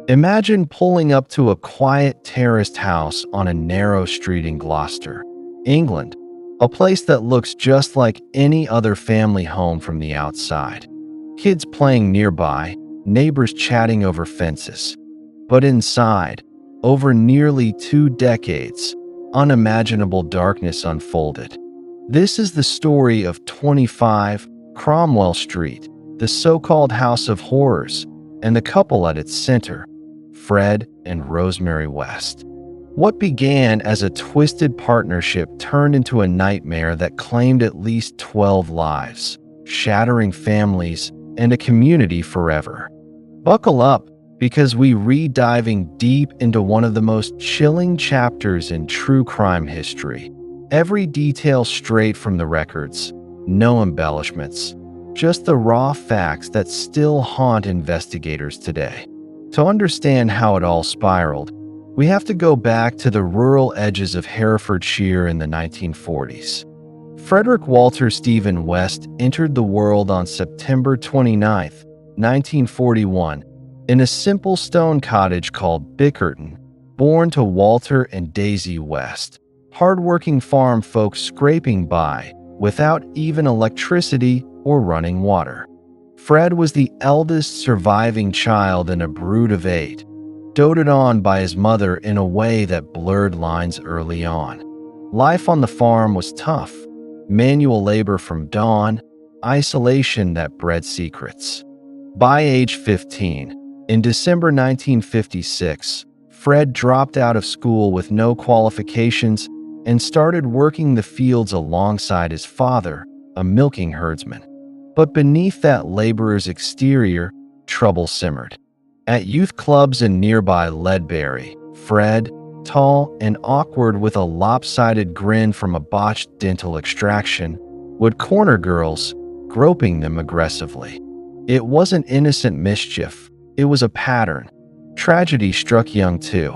Imagine pulling up to a quiet terraced house on a narrow street in Gloucester, England, a place that looks just like any other family home from the outside. Kids playing nearby, neighbors chatting over fences. But inside, over nearly 2 decades, unimaginable darkness unfolded. This is the story of 25 Cromwell Street, the so-called House of Horrors, and the couple at its center, Fred and Rosemary West. What began as a twisted partnership turned into a nightmare that claimed at least 12 lives, shattering families and a community forever. Buckle up, because we re-diving deep into one of the most chilling chapters in true crime history. Every detail straight from the records, no embellishments, just the raw facts that still haunt investigators today. To understand how it all spiraled, we have to go back to the rural edges of Herefordshire in the 1940s. Frederick Walter Stephen West entered the world on September 29, 1941, in a simple stone cottage called Bickerton, born to Walter and Daisy West, hardworking farm folks scraping by without even electricity or running water. Fred was the eldest surviving child in a brood of 8, doted on by his mother in a way that blurred lines early on. Life on the farm was tough, manual labor from dawn, isolation that bred secrets. By age 15, in December 1956, Fred dropped out of school with no qualifications and started working the fields alongside his father, a milking herdsman. But beneath that laborer's exterior, trouble simmered. At youth clubs in nearby Ledbury, Fred, tall and awkward with a lopsided grin from a botched dental extraction, would corner girls, groping them aggressively. It wasn't innocent mischief. It was a pattern. Tragedy struck young too.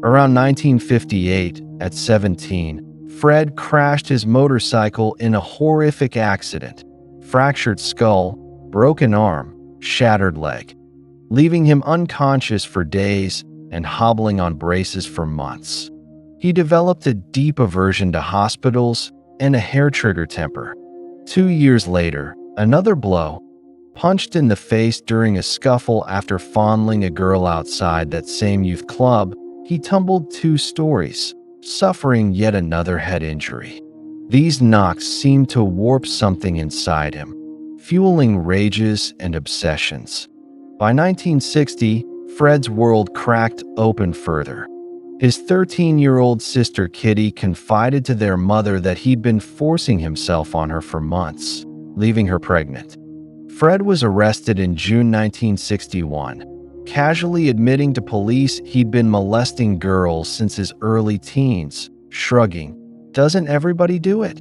Around 1958, at 17, Fred crashed his motorcycle in a horrific accident. Fractured skull, broken arm, shattered leg, leaving him unconscious for days and hobbling on braces for months. He developed a deep aversion to hospitals and a hair-trigger temper. 2 years later, another blow, punched in the face during a scuffle after fondling a girl outside that same youth club, he tumbled 2 stories, suffering yet another head injury. These knocks seemed to warp something inside him, fueling rages and obsessions. By 1960, Fred's world cracked open further. His 13-year-old sister Kitty confided to their mother that he'd been forcing himself on her for months, leaving her pregnant. Fred was arrested in June 1961, casually admitting to police he'd been molesting girls since his early teens, shrugging, "Doesn't everybody do it?"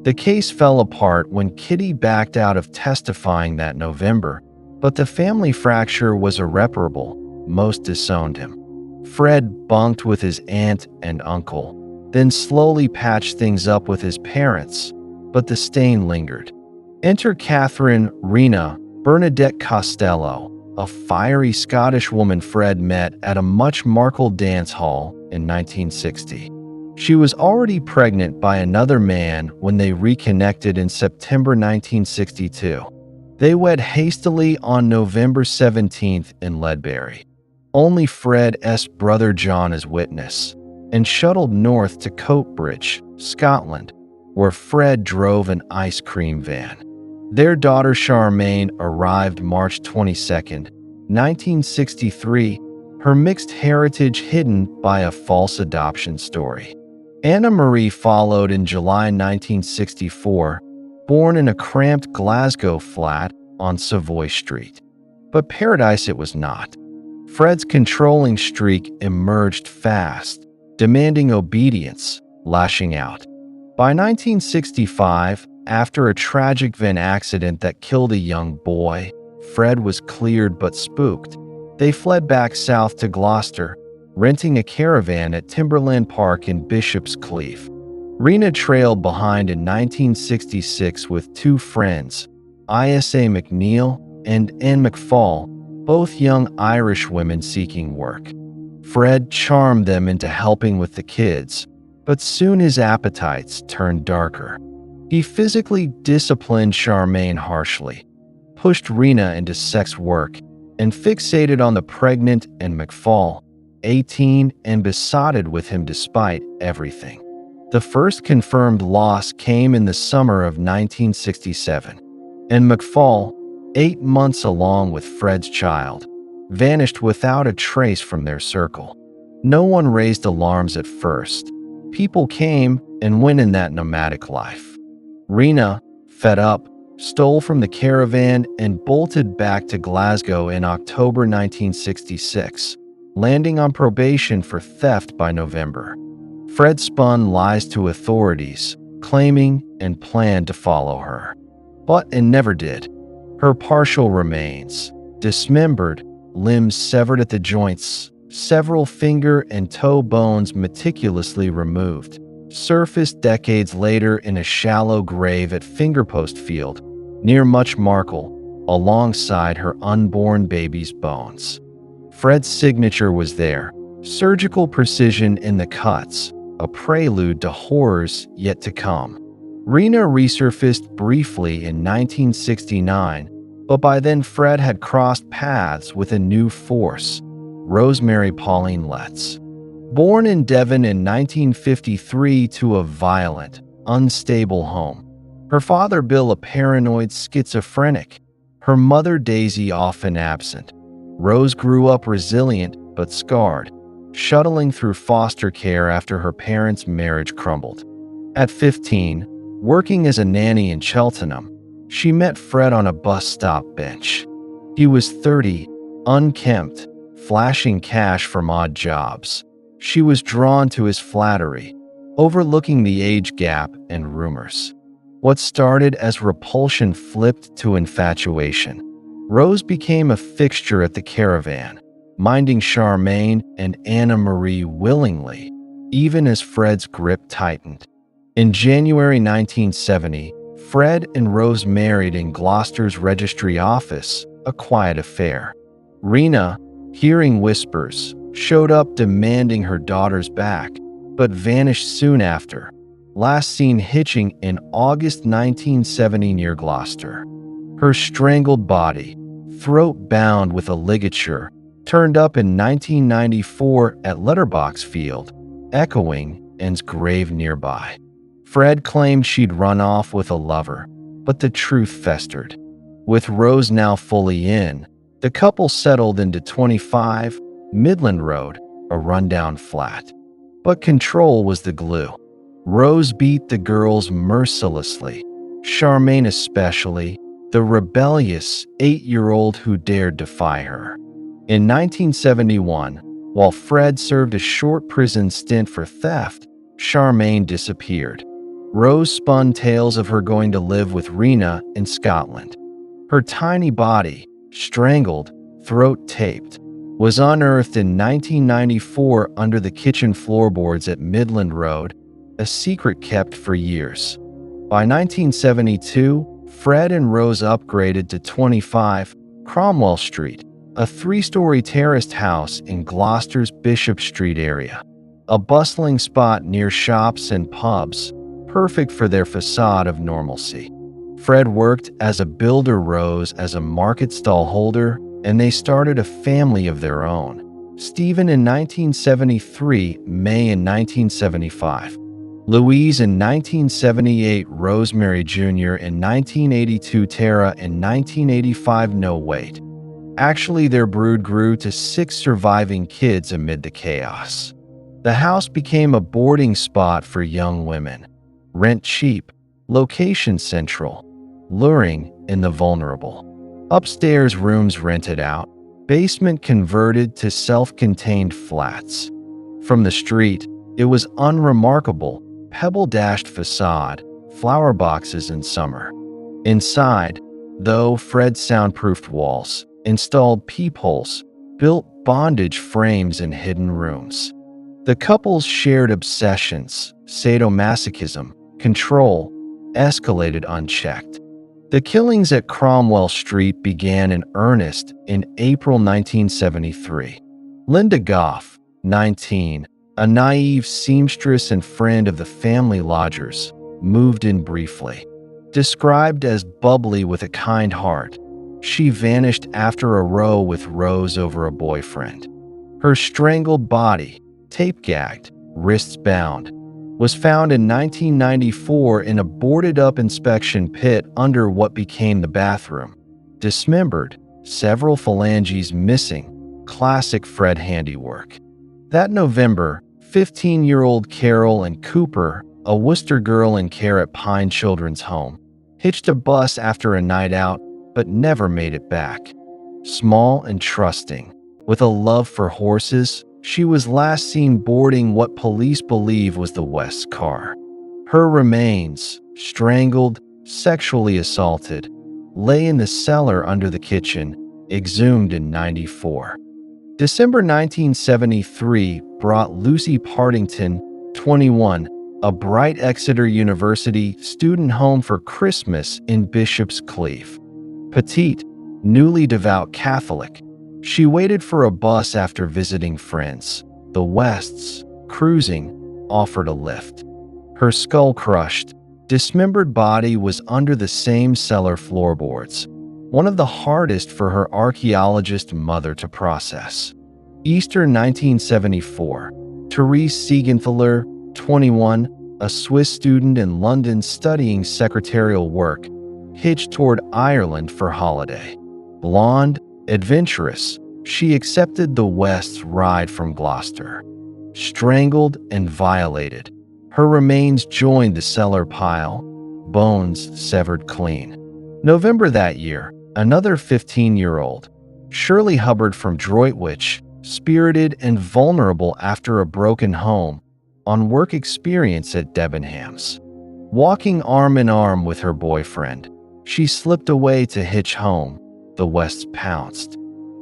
The case fell apart when Kitty backed out of testifying that November, but the family fracture was irreparable. Most disowned him. Fred bunked with his aunt and uncle, then slowly patched things up with his parents, but the stain lingered. Enter Catherine Rena Bernadette Costello, a fiery Scottish woman Fred met at a much-markled dance hall in 1960. She was already pregnant by another man when they reconnected in September 1962. They wed hastily on November 17th in Ledbury. Only Fred's brother John as witness, and shuttled north to Coatbridge, Scotland, where Fred drove an ice cream van. Their daughter Charmaine arrived March 22, 1963, her mixed heritage hidden by a false adoption story. Anna Marie followed in July 1964, born in a cramped Glasgow flat on Savoy Street. But paradise it was not. Fred's controlling streak emerged fast, demanding obedience, lashing out. By 1965, after a tragic van accident that killed a young boy, Fred was cleared but spooked. They fled back south to Gloucester, renting a caravan at Timberland Park in Bishop's Cleeve. Rena trailed behind in 1966 with 2 friends, Isa McNeil and Ann McFall, both young Irish women seeking work. Fred charmed them into helping with the kids, but soon his appetites turned darker. He physically disciplined Charmaine harshly, pushed Rena into sex work, and fixated on the pregnant and McFall, 18, and besotted with him despite everything. The first confirmed loss came in the summer of 1967, and McFall, 8 months along with Fred's child, vanished without a trace from their circle. No one raised alarms at first. People came and went in that nomadic life. Rena, fed up, stole from the caravan and bolted back to Glasgow in October 1966, landing on probation for theft by November. Fred spun lies to authorities, claiming and planned to follow her, but never did. Her partial remains, dismembered, limbs severed at the joints, several finger and toe bones meticulously removed, surfaced decades later in a shallow grave at Fingerpost Field, near Much Marcle, alongside her unborn baby's bones. Fred's signature was there, surgical precision in the cuts, a prelude to horrors yet to come. Rena resurfaced briefly in 1969, but by then Fred had crossed paths with a new force, Rosemary Pauline Letts. Born in Devon in 1953 to a violent, unstable home, her father Bill a paranoid schizophrenic, her mother Daisy often absent, Rose grew up resilient but scarred, shuttling through foster care after her parents' marriage crumbled. At 15, working as a nanny in Cheltenham, she met Fred on a bus stop bench. He was 30, unkempt, flashing cash from odd jobs. She was drawn to his flattery, overlooking the age gap and rumors. What started as repulsion flipped to infatuation. Rose became a fixture at the caravan, minding Charmaine and Anna Marie willingly, even as Fred's grip tightened. In January 1970, Fred and Rose married in Gloucester's registry office, a quiet affair. Rena, hearing whispers, showed up demanding her daughters back, but vanished soon after, last seen hitching in August 1970 near Gloucester. Her strangled body, throat bound with a ligature, turned up in 1994 at Letterbox Field, echoing Ann's grave nearby. Fred claimed she'd run off with a lover, but the truth festered. With Rose now fully in, the couple settled into 25 Midland Road, a rundown flat. But control was the glue. Rose beat the girls mercilessly, Charmaine especially, the rebellious 8-year-old who dared defy her. In 1971, while Fred served a short prison stint for theft, Charmaine disappeared. Rose spun tales of her going to live with Rena in Scotland. Her tiny body, strangled, throat taped, was unearthed in 1994 under the kitchen floorboards at Midland Road, a secret kept for years. By 1972, Fred and Rose upgraded to 25 Cromwell Street, a 3-story terraced house in Gloucester's Bishop Street area, a bustling spot near shops and pubs, perfect for their facade of normalcy. Fred worked as a builder, Rose as a market stall holder, and they started a family of their own. Stephen in 1973, May in 1975. Louise in 1978, Rosemary Jr. in 1982, Tara in 1985. No, wait. Actually, their brood grew to 6 surviving kids amid the chaos. The house became a boarding spot for young women. Rent cheap, location central, luring in the vulnerable. Upstairs rooms rented out, basement converted to self-contained flats. From the street, it was unremarkable, pebble-dashed facade, flower boxes in summer. Inside, though, Fred soundproofed walls, installed peepholes, built bondage frames in hidden rooms. The couple's shared obsessions, sadomasochism, control, escalated unchecked. The killings at Cromwell Street began in earnest in April 1973. Linda Goff, 19, a naive seamstress and friend of the family lodgers, moved in briefly. Described as bubbly with a kind heart, she vanished after a row with Rose over a boyfriend. Her strangled body, tape-gagged, wrists bound, was found in 1994 in a boarded-up inspection pit under what became the bathroom. Dismembered, several phalanges missing, classic Fred handiwork. That November, 15-year-old Carol and Cooper, a Worcester girl in care at Pine Children's Home, hitched a bus after a night out but never made it back. Small and trusting, with a love for horses, she was last seen boarding what police believe was the West's car. Her remains, strangled, sexually assaulted, lay in the cellar under the kitchen, exhumed in '94. December 1973 brought Lucy Partington, 21, a bright Exeter University student home for Christmas in Bishop's Cleeve. Petite, newly devout Catholic, she waited for a bus after visiting friends. The Wests, cruising, offered a lift. Her skull-crushed, dismembered body was under the same cellar floorboards, one of the hardest for her archaeologist mother to process. Easter 1974, Therese Siegenthaler, 21, a Swiss student in London studying secretarial work, hitched toward Ireland for holiday. Blonde, adventurous, she accepted the West's ride from Gloucester. Strangled and violated, her remains joined the cellar pile, bones severed clean. November that year, another 15-year-old, Shirley Hubbard from Droitwich, spirited and vulnerable after a broken home, on work experience at Debenhams. Walking arm in arm with her boyfriend, she slipped away to hitch home. The Wests pounced.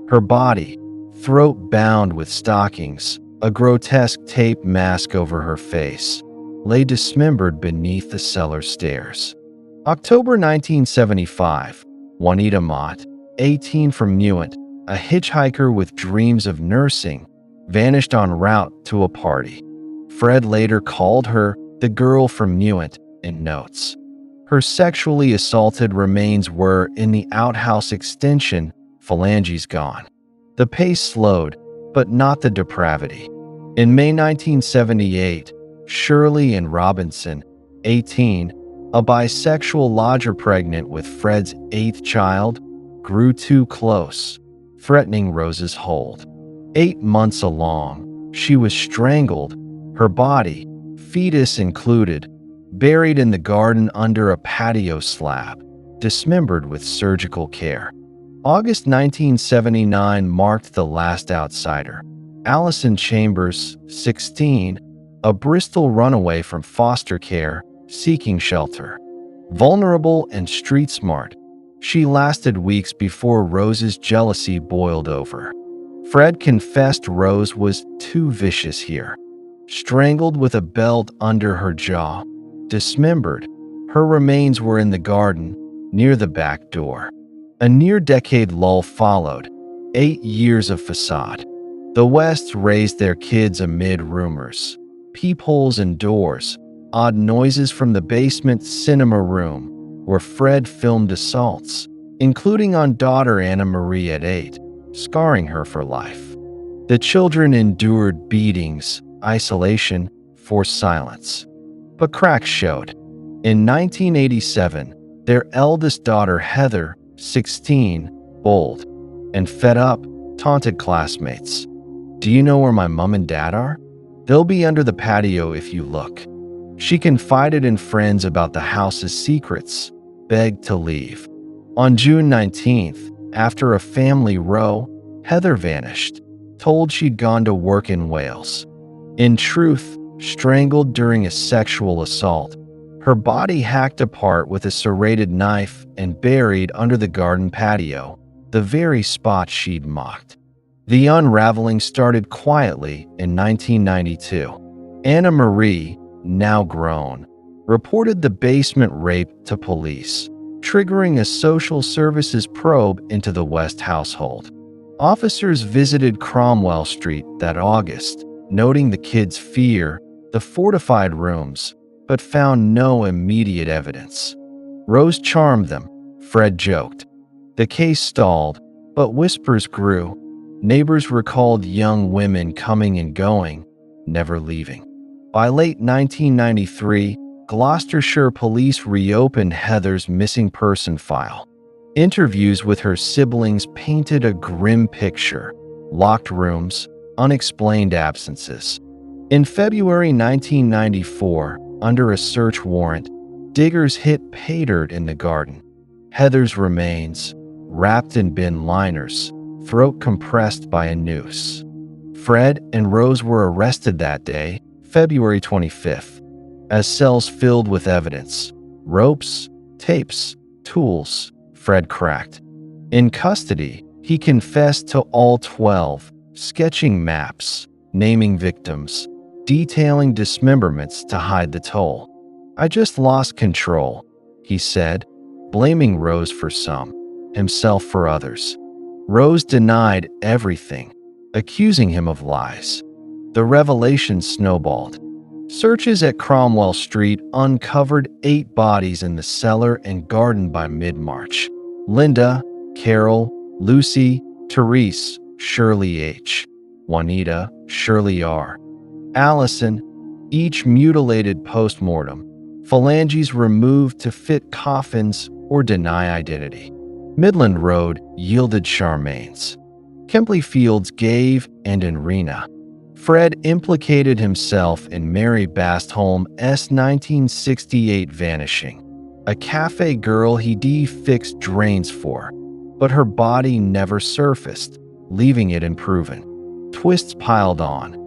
Her body, throat bound with stockings, a grotesque tape mask over her face, lay dismembered beneath the cellar stairs. October 1975, Juanita Mott, 18 from Newent, a hitchhiker with dreams of nursing, vanished en route to a party. Fred later called her the girl from Newent in notes. Her sexually assaulted remains were in the outhouse extension, phalanges gone. The pace slowed, but not the depravity. In May 1978, Shirley and Robinson, 18, a bisexual lodger pregnant with Fred's 8th child, grew too close, threatening Rose's hold. 8 months along, she was strangled, her body, fetus included, buried in the garden under a patio slab, dismembered with surgical care. August 1979 marked the last outsider. Alison Chambers, 16, a Bristol runaway from foster care, seeking shelter. Vulnerable and street-smart, she lasted weeks before Rose's jealousy boiled over. Fred confessed Rose was too vicious here. Strangled with a belt under her jaw, dismembered, her remains were in the garden, near the back door. A near-decade lull followed, 8 years of facade. The Wests raised their kids amid rumors, peepholes and doors, odd noises from the basement cinema room, where Fred filmed assaults, including on daughter Anna Marie at 8, scarring her for life. The children endured beatings, isolation, forced silence. But cracks showed. In 1987, their eldest daughter Heather, 16, bold and fed up, taunted classmates. "Do you know where my mom and dad are? They'll be under the patio if you look." She confided in friends about the house's secrets, begged to leave. On June 19th, after a family row, Heather vanished, told she'd gone to work in Wales. In truth, strangled during a sexual assault, her body hacked apart with a serrated knife and buried under the garden patio, the very spot she'd mocked. The unraveling started quietly in 1992. Anna Marie, now grown, reported the basement rape to police. triggering a social services probe into the West household. Officers visited Cromwell Street that August, noting the kids' fear, the fortified rooms, but found no immediate evidence. Rose charmed them, Fred joked. The case stalled, but whispers grew. Neighbors recalled young women coming and going, never leaving. By late 1993, Gloucestershire police reopened Heather's missing person file. Interviews with her siblings painted a grim picture: locked rooms, unexplained absences. In February 1994, under a search warrant, diggers hit pay dirt in the garden. Heather's remains, wrapped in bin liners, throat compressed by a noose. Fred and Rose were arrested that day, February 25th, as cells filled with evidence: ropes, tapes, tools. Fred cracked. In custody, he confessed to all 12, sketching maps, naming victims, detailing dismemberments to hide the toll. "I just lost control," he said, blaming Rose for some, himself for others. Rose denied everything, accusing him of lies. The revelation snowballed. Searches at Cromwell Street uncovered 8 bodies in the cellar and garden by mid-March. Linda, Carol, Lucy, Therese, Shirley H., Juanita, Shirley R., Allison, each mutilated post-mortem, phalanges removed to fit coffins or deny identity. Midland Road yielded Charmaine's. Kempley Fields gave, and in Rena. Fred implicated himself in Mary Bastholm's 1968 vanishing, a cafe girl he fixed drains for, but her body never surfaced, leaving it unproven. Twists piled on.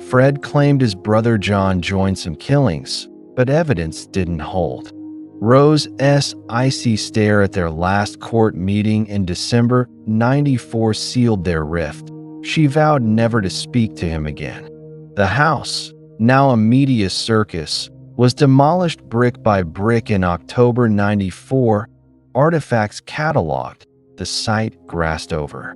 Fred claimed his brother John joined some killings, but evidence didn't hold. Rose's icy stare at their last court meeting in December '94 sealed their rift. She vowed never to speak to him again. The house, now a media circus, was demolished brick by brick in October '94, artifacts cataloged, the site grassed over.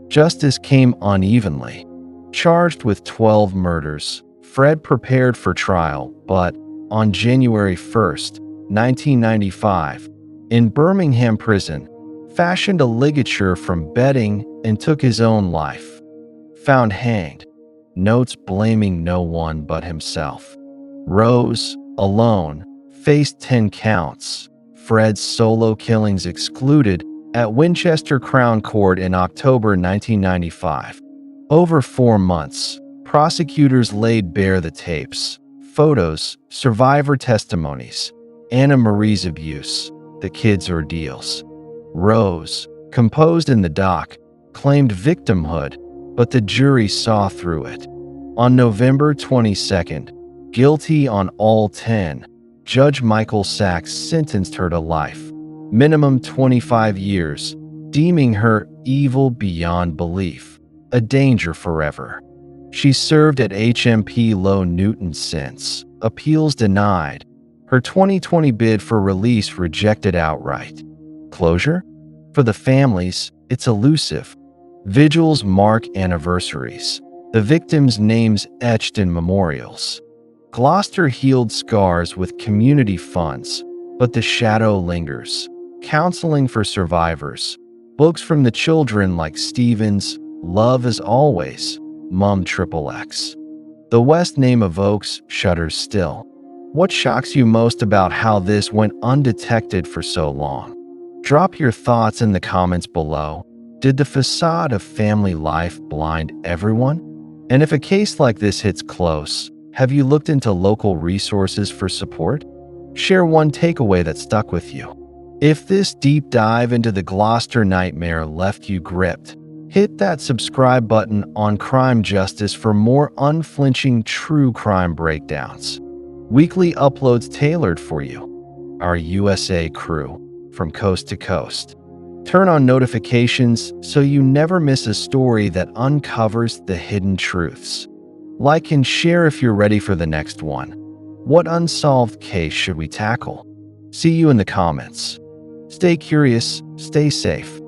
Justice came unevenly. Charged with 12 murders, Fred prepared for trial, but on January 1st, 1995, in Birmingham prison, fashioned a ligature from bedding and took his own life. Found hanged, notes blaming no one but himself. Rose, alone, faced 10 counts. Fred's solo killings excluded at Winchester Crown Court in October 1995. Over 4 months, prosecutors laid bare the tapes, photos, survivor testimonies, Anna Marie's abuse, the kids' ordeals. Rose, composed in the dock, claimed victimhood, but the jury saw through it. On November 22nd, guilty on all 10, Judge Michael Sachs sentenced her to life, minimum 25 years, deeming her evil beyond belief, a danger forever. She served at HMP Low Newton since, appeals denied. Her 2020 bid for release rejected outright. Closure? For the families, it's elusive. Vigils mark anniversaries, the victims' names etched in memorials. Gloucester healed scars with community funds, but the shadow lingers. Counseling for survivors, books from the children like Stephen's Love as Always, Mum XXX. The West name evokes shudders still. What shocks you most about how this went undetected for so long? Drop your thoughts in the comments below. Did the facade of family life blind everyone? And if a case like this hits close, have you looked into local resources for support? Share one takeaway that stuck with you. If this deep dive into the Gloucester nightmare left you gripped, hit that subscribe button on Crime Justice for more unflinching true crime breakdowns. Weekly uploads tailored for you. Our USA crew, from coast to coast. Turn on notifications so you never miss a story that uncovers the hidden truths. Like and share if you're ready for the next one. What unsolved case should we tackle? See you in the comments. Stay curious, stay safe.